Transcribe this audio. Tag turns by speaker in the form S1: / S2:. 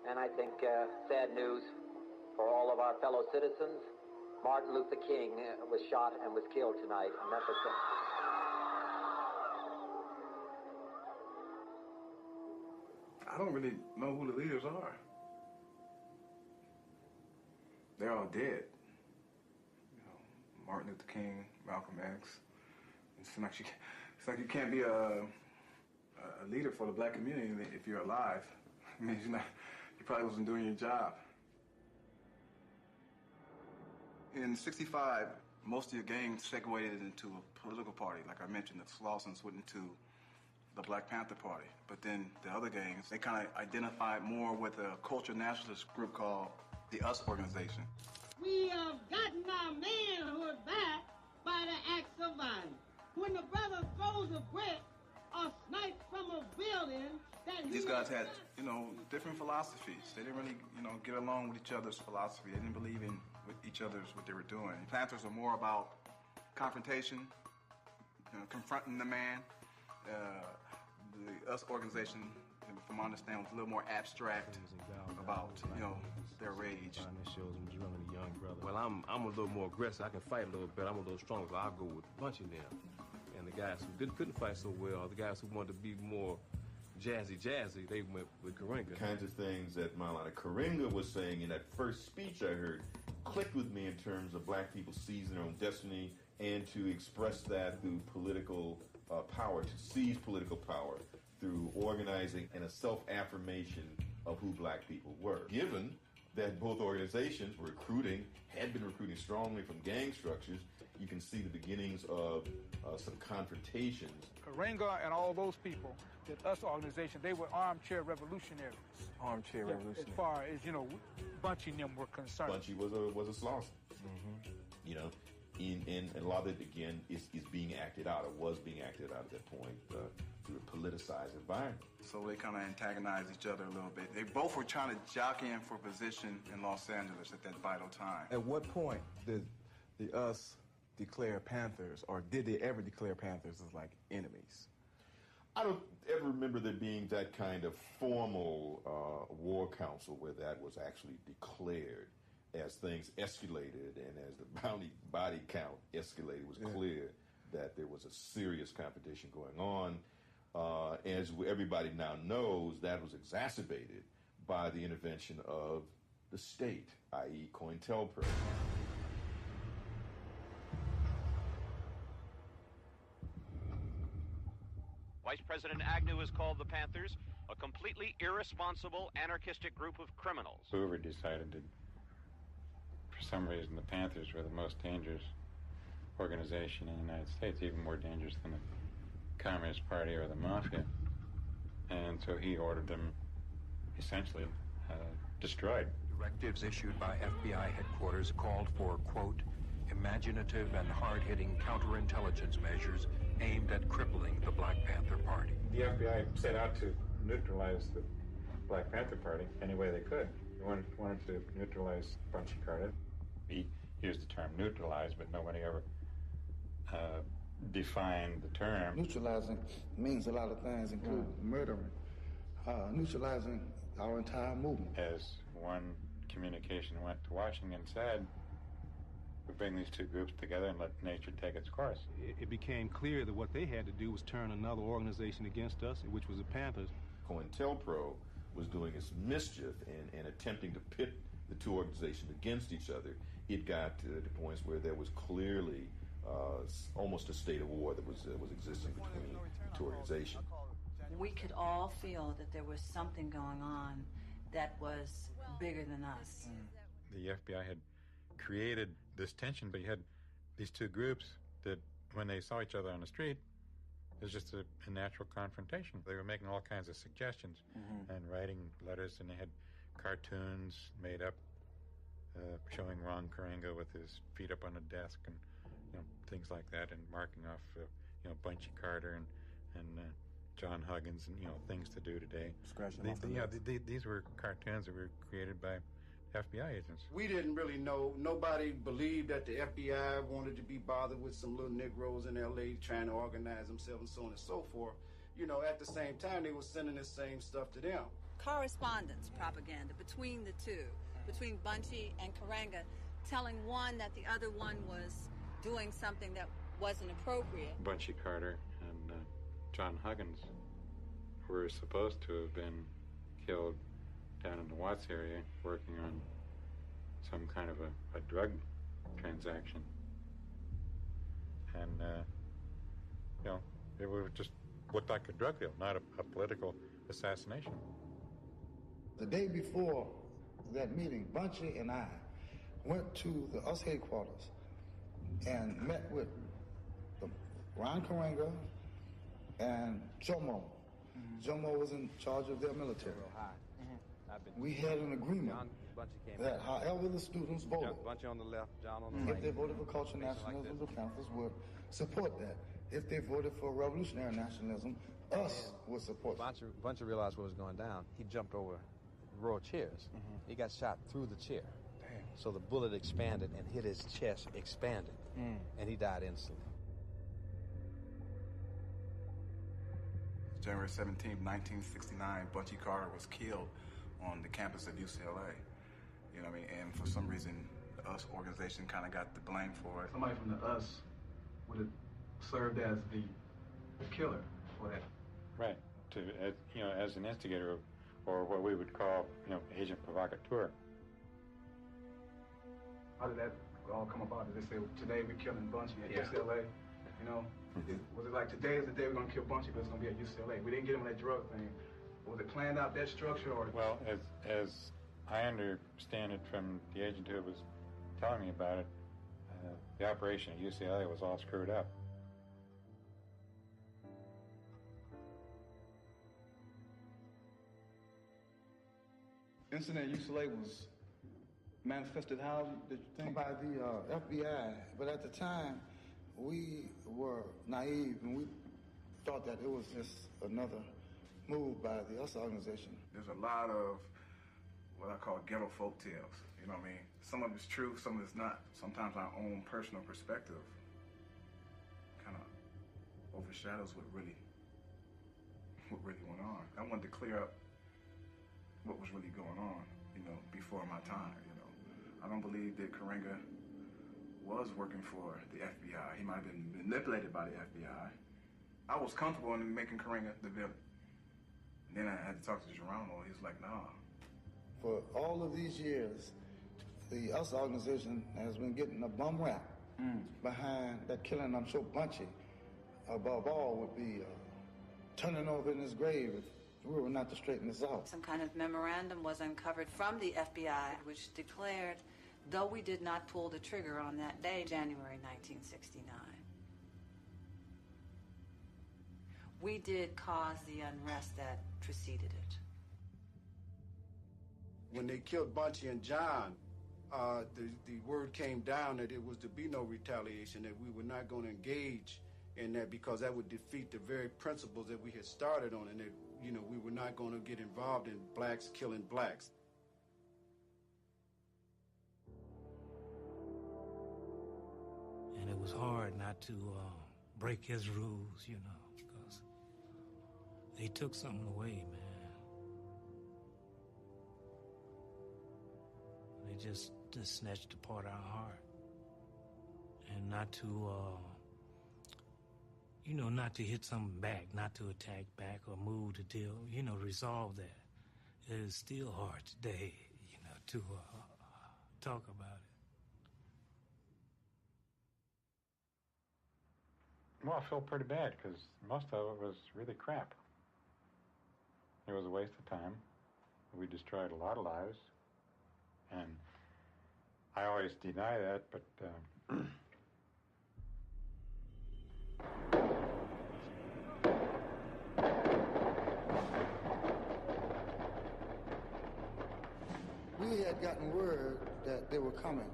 S1: And I think sad news for all of our fellow citizens. Martin Luther King was shot and was killed tonight in Memphis.
S2: I don't really know who the leaders are. They're all dead. You know, Martin Luther King, Malcolm X. It's like you can't be a leader for the black community if you're alive. It means you probably wasn't doing your job. In '65, most of your gangs segued into a political party. Like I mentioned, the Slausons went into the Black Panther Party. But then the other gangs, they kind of identified more with a cultural nationalist group called the US Organization.
S3: We have gotten our manhood back by the acts of violence. When the brother throws a brick or snipes from a building that
S2: these guys had, different philosophies. They didn't really, get along with each other's philosophy. They didn't believe in with each other's what they were doing. Panthers are more about confrontation, confronting the man. The US Organization, from my understanding, was a little more abstract about, their rage.
S4: Well, I'm a little more aggressive. I can fight a little better. I'm a little stronger, so I'll go with a bunch of them. And the guys who couldn't fight so well, the guys who wanted to be more jazzy, they went with Karenga.
S5: Kinds of things that Maulana Karenga was saying in that first speech I heard clicked with me in terms of black people seizing their own destiny and to express that through political power, to seize political power through organizing and a self-affirmation of who black people were. Given that both organizations were had been recruiting strongly from gang structures, you can see the beginnings of some confrontations.
S6: Karenga and all those people, that US organization, they were armchair revolutionaries.
S2: Armchair revolutionaries.
S6: As far as, Bunchy and them were concerned.
S5: Bunchy was a Slauson. Mm-hmm. And a lot of it, again, is being acted out, or was being acted out at that point, through a politicized environment.
S2: So they kind of antagonized each other a little bit. They both were trying to jockey in for position in Los Angeles at that vital time.
S7: At what point did the US declare Panthers, or did they ever declare Panthers as like enemies?
S5: I don't ever remember there being that kind of formal war council where that was actually declared. As things escalated and as the body count escalated, it was clear that there was a serious competition going on. As everybody now knows, that was exacerbated by the intervention of the state, i.e. Cointelpro.
S8: Vice President Agnew has called the Panthers a completely irresponsible, anarchistic group of criminals.
S9: Hoover decided that, for some reason, the Panthers were the most dangerous organization in the United States, even more dangerous than the Communist Party or the Mafia. And so he ordered them essentially destroyed.
S10: Directives issued by FBI headquarters called for, quote, imaginative and hard-hitting counterintelligence measures aimed at crippling the Black Panther Party.
S9: The FBI set out to neutralize the Black Panther Party any way they could. They wanted to neutralize Bunchy Carter. He used the term neutralize, but nobody ever defined the term.
S11: Neutralizing means a lot of things, including murdering. Neutralizing our entire movement.
S9: As one communication went to Washington and said, we bring these two groups together and let nature take its course.
S4: It became clear that what they had to do was turn another organization against us, which was the Panthers.
S5: Cointelpro was doing its mischief and attempting to pit the two organizations against each other. It got to the points where there was clearly almost a state of war that was existing between the two organizations.
S12: We could all feel that there was something going on that was bigger than us.
S9: The FBI had created this tension, but you had these two groups that, when they saw each other on the street, it was just a natural confrontation. They were making all kinds of suggestions and writing letters, and they had cartoons made up showing Ron Karenga with his feet up on a desk and things like that, and marking off Bunchy Carter and John Huggins and things to do today. These were cartoons that were created by FBI agents.
S13: We didn't really know. Nobody believed that the FBI wanted to be bothered with some little Negroes in L.A. trying to organize themselves and so on and so forth. At the same time, they were sending the same stuff to them.
S12: correspondence propaganda between the two, between Bunchy and Karenga, telling one that the other one was doing something that wasn't appropriate.
S9: Bunchy Carter and John Huggins were supposed to have been killed down in the Watts area working on some kind of a drug transaction. And, you know, it would just look like a drug deal, not a political assassination.
S11: The day before that meeting, Bunchy and I went to the US headquarters and met with Ron Karenga and Jomo. Jomo was in charge of their military. We had an agreement that however the students voted,
S14: Bunchy on the left, John on the right.
S11: if they voted for cultural nationalism, the Panthers would support that. If they voted for revolutionary nationalism, us would support that.
S14: Bunchy realized what was going down. He jumped over a row of chairs. He got shot through the chair.
S7: Damn.
S14: So the bullet expanded and hit his chest, expanded, and he died instantly.
S2: January 17, 1969, Bunchy Carter was killed on the campus of UCLA. You know what I mean? And for some reason, the US organization kind of got the blame for it.
S7: Somebody from the US would have served as the killer for that.
S9: Right. As an instigator, or what we would call, agent provocateur.
S7: How did that all come about? Did they say, today we're killing Bunchy at UCLA? Was it like, today is the day we're going to kill Bunchy, but it's going to be at UCLA? We didn't get him that drug thing. Was it planned out, that structure? Or?
S9: Well, as I understand it from the agent who was telling me about it, the operation at UCLA was all screwed up.
S7: Incident at UCLA was manifested how, did you think?
S11: By the FBI, but at the time, we were naive and we thought that it was just another move by the US organization.
S2: There's a lot of what I call ghetto folk tales, you know what I mean? Some of it's true, some of it's not. Sometimes our own personal perspective kind of overshadows what really went on. I wanted to clear up what was really going on, before my time, I don't believe that Karenga was working for the FBI. He might have been manipulated by the FBI. I was comfortable in making Karenga the villain. And then I had to talk to Geronimo. He was like, nah.
S11: For all of these years, the US organization has been getting a bum rap behind that killing. I'm sure Bunchy, above all, would be turning over in his grave if we were not to straighten this out.
S12: Some kind of memorandum was uncovered from the FBI, which declared, though we did not pull the trigger on that day, January 1969, we did cause the unrest that preceded it.
S13: When they killed Bunchy and John, the word came down that it was to be no retaliation, that we were not going to engage in that because that would defeat the very principles that we had started on, and that, we were not going to get involved in blacks killing blacks.
S15: And it was hard not to break his rules, because they took something away, man. They just snatched apart our heart. And not to, not to hit something back, not to attack back or move the deal, resolve that. It is still hard today, to talk about it.
S9: Well, I felt pretty bad because most of it was really crap. It was a waste of time. We destroyed a lot of lives. And I always deny that, but
S11: we had gotten word that they were coming